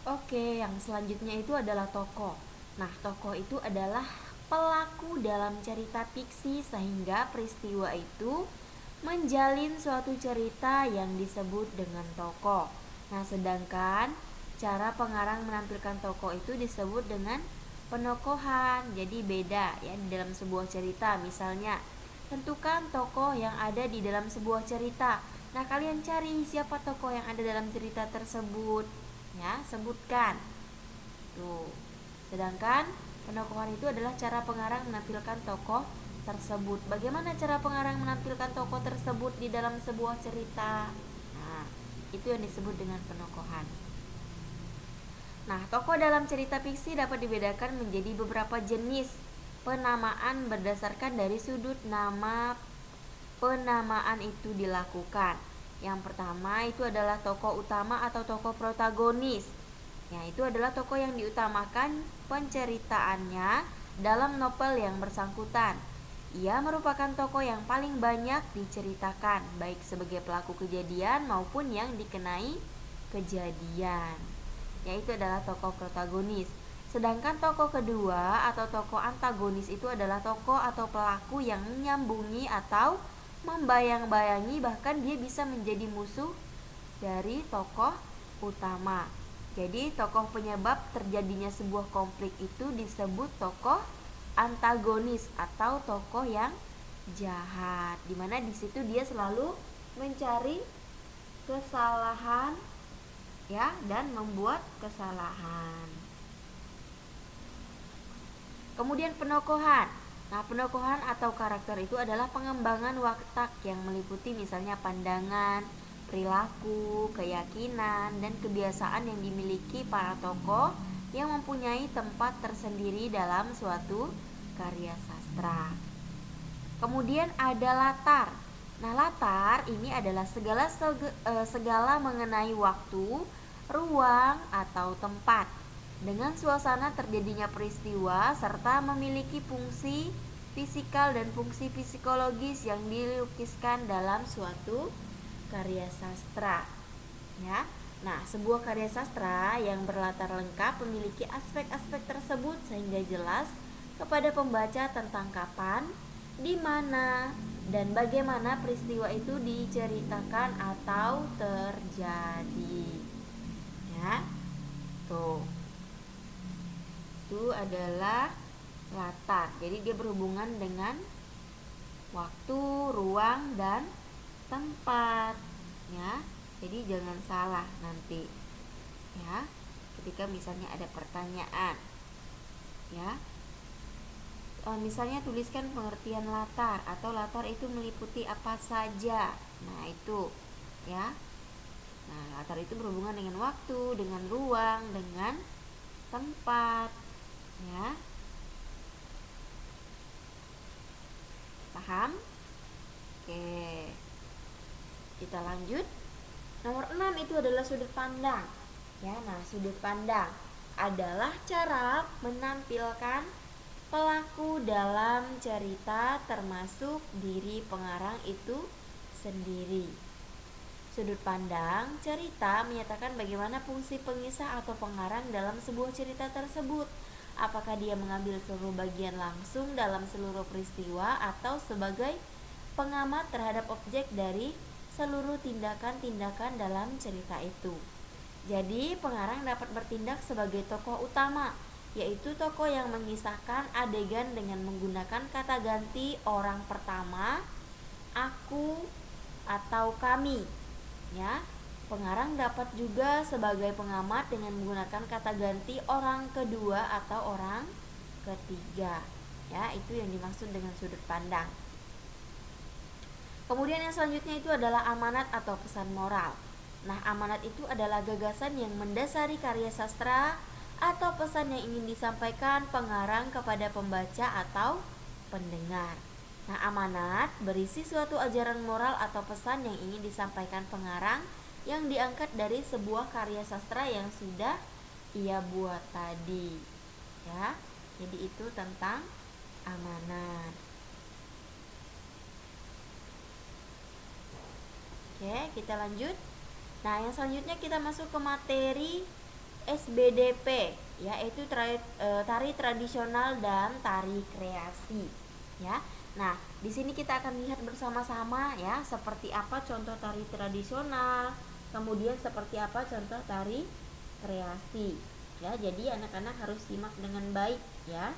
Oke, yang selanjutnya itu adalah tokoh. Nah, tokoh itu adalah pelaku dalam cerita fiksi sehingga peristiwa itu menjalin suatu cerita yang disebut dengan tokoh. Nah, sedangkan cara pengarang menampilkan tokoh itu disebut dengan penokohan. Jadi beda ya di dalam sebuah cerita. Misalnya, tentukan tokoh yang ada di dalam sebuah cerita. Nah, kalian cari siapa tokoh yang ada dalam cerita tersebut. Ya, sebutkan. Tuh. Sedangkan penokohan itu adalah cara pengarang menampilkan tokoh tersebut. Bagaimana cara pengarang menampilkan tokoh tersebut di dalam sebuah cerita? Nah, itu yang disebut dengan penokohan. Nah, tokoh dalam cerita fiksi dapat dibedakan menjadi beberapa jenis penamaan berdasarkan dari sudut nama penamaan itu dilakukan. Yang pertama itu adalah tokoh utama atau tokoh protagonis. Ya, itu adalah tokoh yang diutamakan penceritaannya dalam novel yang bersangkutan. Ia merupakan tokoh yang paling banyak diceritakan, baik sebagai pelaku kejadian maupun yang dikenai kejadian. Yaitu adalah tokoh protagonis. Sedangkan tokoh kedua atau tokoh antagonis itu adalah tokoh atau pelaku yang menyambungi atau membayang-bayangi, bahkan dia bisa menjadi musuh dari tokoh utama. Jadi tokoh penyebab terjadinya sebuah konflik itu disebut tokoh antagonis atau tokoh yang jahat. Dimana di situ dia selalu mencari kesalahan ya dan membuat kesalahan. Kemudian penokohan. Nah, penokohan atau karakter itu adalah pengembangan watak yang meliputi misalnya pandangan, perilaku, keyakinan, dan kebiasaan yang dimiliki para tokoh yang mempunyai tempat tersendiri dalam suatu karya sastra. Kemudian ada latar. Nah, latar ini adalah segala mengenai waktu, ruang, atau tempat dengan suasana terjadinya peristiwa serta memiliki fungsi fisikal dan fungsi psikologis yang dilukiskan dalam suatu karya sastra. Ya. Nah, sebuah karya sastra yang berlatar lengkap memiliki aspek-aspek tersebut sehingga jelas kepada pembaca tentang kapan, di mana, dan bagaimana peristiwa itu diceritakan atau terjadi. Ya. Tuh. Itu adalah latar. Jadi dia berhubungan dengan waktu, ruang, dan tempat. Ya. Jadi jangan salah nanti. Ya. Ketika misalnya ada pertanyaan. Ya. Misalnya tuliskan pengertian latar atau latar itu meliputi apa saja. Nah, itu ya. Nah, latar itu berhubungan dengan waktu, dengan ruang, dengan tempat. Ya. Paham? Oke. Kita lanjut. Nomor 6 itu adalah sudut pandang. Ya, nah sudut pandang adalah cara menampilkan pelaku dalam cerita termasuk diri pengarang itu sendiri. Sudut pandang cerita menyatakan bagaimana fungsi pengisah atau pengarang dalam sebuah cerita tersebut. Apakah dia mengambil seluruh bagian langsung dalam seluruh peristiwa atau sebagai pengamat terhadap objek dari seluruh tindakan-tindakan dalam cerita itu. Jadi, pengarang dapat bertindak sebagai tokoh utama, yaitu tokoh yang mengisahkan adegan dengan menggunakan kata ganti orang pertama, aku, atau kami. Ya, pengarang dapat juga sebagai pengamat dengan menggunakan kata ganti orang kedua atau orang ketiga. Ya, itu yang dimaksud dengan sudut pandang. Kemudian yang selanjutnya itu adalah amanat atau pesan moral. Nah, amanat itu adalah gagasan yang mendasari karya sastra atau pesan yang ingin disampaikan pengarang kepada pembaca atau pendengar. Nah, amanat berisi suatu ajaran moral atau pesan yang ingin disampaikan pengarang yang diangkat dari sebuah karya sastra yang sudah ia buat tadi. Ya, jadi itu tentang amanat. Oke, kita lanjut. Nah, yang selanjutnya kita masuk ke materi TSBDP, yaitu tari tradisional dan tari kreasi, ya. Nah, di sini kita akan lihat bersama-sama ya seperti apa contoh tari tradisional, kemudian seperti apa contoh tari kreasi. Ya, jadi anak-anak harus simak dengan baik ya.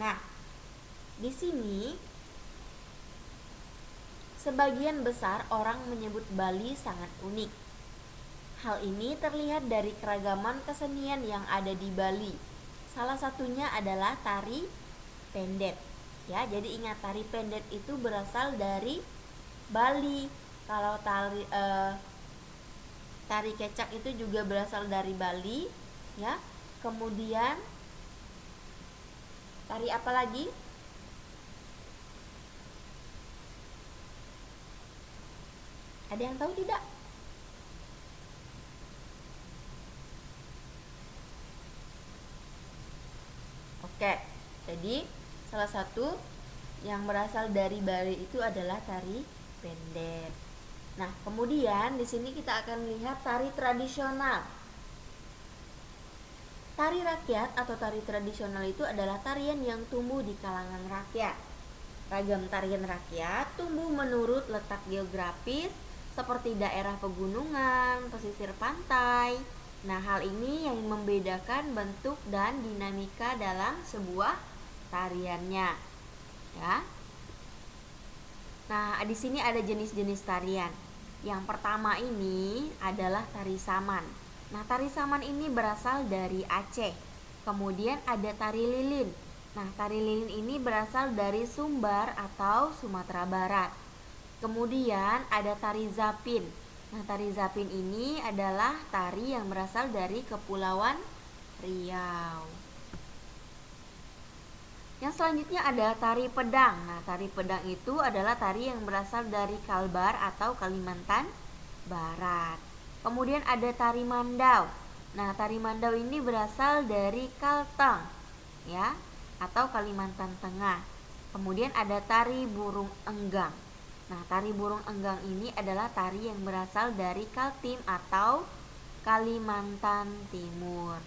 Nah, di sini sebagian besar orang menyebut Bali sangat unik. Hal ini terlihat dari keragaman kesenian yang ada di Bali. Salah satunya adalah tari pendet. Ya, jadi ingat tari pendet itu berasal dari Bali. Kalau tari kecak itu juga berasal dari Bali, ya. Kemudian tari apa lagi? Ada yang tahu tidak? Oke, jadi salah satu yang berasal dari Bali itu adalah tari pendet. Nah, kemudian di sini kita akan lihat tari tradisional. Tari rakyat atau tari tradisional itu adalah tarian yang tumbuh di kalangan rakyat. Ragam tarian rakyat tumbuh menurut letak geografis seperti daerah pegunungan, pesisir pantai. Nah, hal ini yang membedakan bentuk dan dinamika dalam sebuah tariannya. Ya. Nah, di sini ada jenis-jenis tarian. Yang pertama ini adalah tari saman. Nah, tari saman ini berasal dari Aceh. Kemudian ada tari lilin. Nah, tari lilin ini berasal dari Sumbar atau Sumatera Barat. Kemudian ada tari zapin. Nah, tari zapin ini adalah tari yang berasal dari Kepulauan Riau. Yang selanjutnya ada tari pedang. Nah, tari pedang itu adalah tari yang berasal dari Kalbar atau Kalimantan Barat. Kemudian ada tari mandau. Nah, tari mandau ini berasal dari Kalteng, ya, atau Kalimantan Tengah. Kemudian ada tari burung enggang. Nah, tari burung enggang ini adalah tari yang berasal dari Kaltim atau Kalimantan Timur.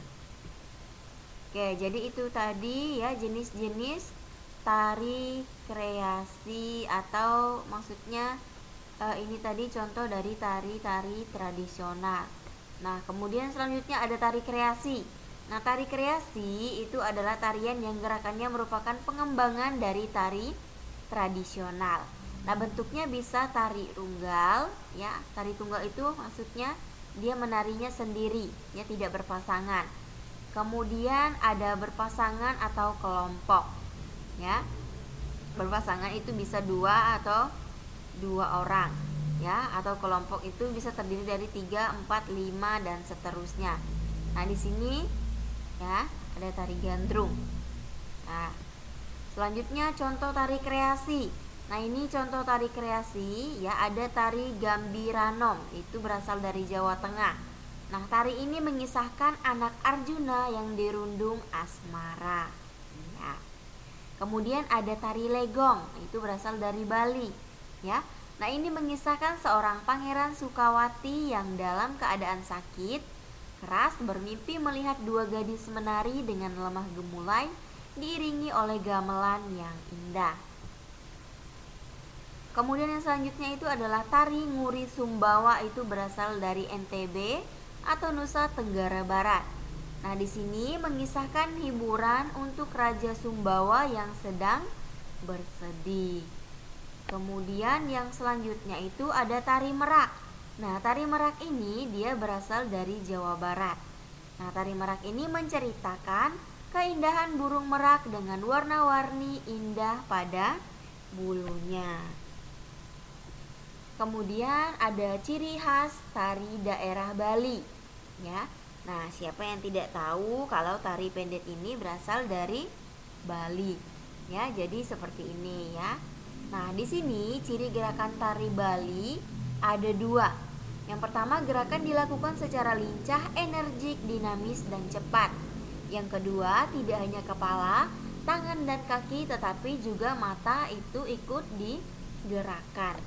Oke, jadi itu tadi ya jenis-jenis tari kreasi atau maksudnya ini tadi contoh dari tari-tari tradisional. Nah, kemudian selanjutnya ada tari kreasi. Nah, tari kreasi itu adalah tarian yang gerakannya merupakan pengembangan dari tari tradisional. Nah, bentuknya bisa tari tunggal, ya. Tari tunggal itu maksudnya dia menarinya sendiri, ya, tidak berpasangan. Kemudian ada berpasangan atau kelompok, ya. Berpasangan itu bisa 2 orang, ya, atau kelompok itu bisa terdiri dari 3, 4, 5 dan seterusnya. Nah, di sini ya ada tari gandrung. Nah, selanjutnya contoh tari kreasi. Nah, ini contoh tari kreasi ya, ada tari Gambiranom, itu berasal dari Jawa Tengah. Nah, tari ini mengisahkan anak Arjuna yang dirundung asmara. Ya. Kemudian ada tari legong, itu berasal dari Bali. Ya, nah ini mengisahkan seorang pangeran Sukawati yang dalam keadaan sakit keras bermimpi melihat 2 gadis menari dengan lemah gemulai diiringi oleh gamelan yang indah. Kemudian yang selanjutnya itu adalah tari Nguri Sumbawa, itu berasal dari NTB atau Nusa Tenggara Barat. Nah, di sini mengisahkan hiburan untuk Raja Sumbawa yang sedang bersedih. Kemudian yang selanjutnya itu ada tari merak. Nah, tari merak ini dia berasal dari Jawa Barat. Nah, tari merak ini menceritakan keindahan burung merak dengan warna-warni indah pada bulunya. Kemudian ada ciri khas tari daerah Bali, ya. Nah, siapa yang tidak tahu kalau tari pendet ini berasal dari Bali, ya. Jadi seperti ini, ya. Nah, di sini ciri gerakan tari Bali ada 2. Yang pertama, gerakan dilakukan secara lincah, energik, dinamis, dan cepat. Yang kedua, tidak hanya kepala, tangan, dan kaki, tetapi juga mata itu ikut digerakkan.